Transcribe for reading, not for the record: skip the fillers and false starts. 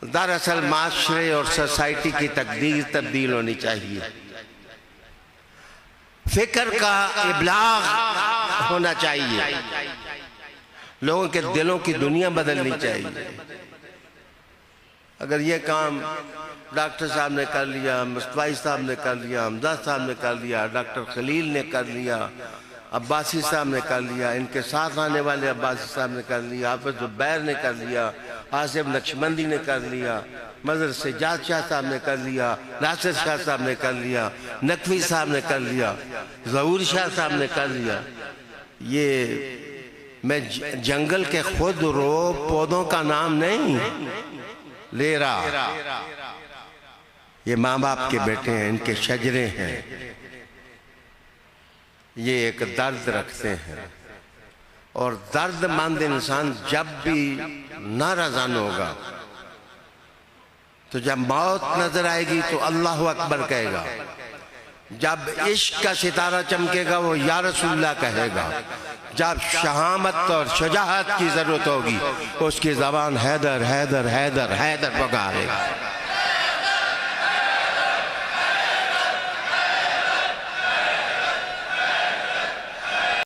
दरअसल माशरे और सोसाइटी की तकदीर तब्दील होनी चाहिए, फिक्र का इब्लाग होना चाहिए, लोगों के दिलों की दुनिया बदलनी चाहिए। अगर ये काम डॉक्टर साहब ने कर लिया, मुस्तफाई साहब ने कर लिया, हमजा साहब ने कर लिया, डॉक्टर खलील ने कर लिया, अब्बासी साहब ने कर लिया, इनके साथ आने वाले अब्बासी साहब ने कर लिया, हाफिज ज़ुबैर ने कर लिया, आसिफ नक्शबंदी ने कर लिया, मजर सज्जाद शाह साहब ने कर लिया, नासिर शाह साहब ने कर लिया, नकवी साहब ने कर लिया, ज़हूर शाह साहब ने कर लिया। ये मैं जंगल के खुद रो पौधों का नाम नहीं ले रहा, ये माँ बाप के बेटे हैं, इनके शजरे हैं, ये एक दर्द रखते हैं। और दर्दमंद इंसान जब भी नाराज़ान होगा तो जब मौत नजर आएगी तो अल्लाह अकबर कहेगा, जब इश्क का सितारा चमकेगा वो या रसूलल्लाह कहेगा, जब शहामत और शुजाअत की जरूरत होगी उसकी जबान हैदर हैदर हैदर हैदर पुकारेगा।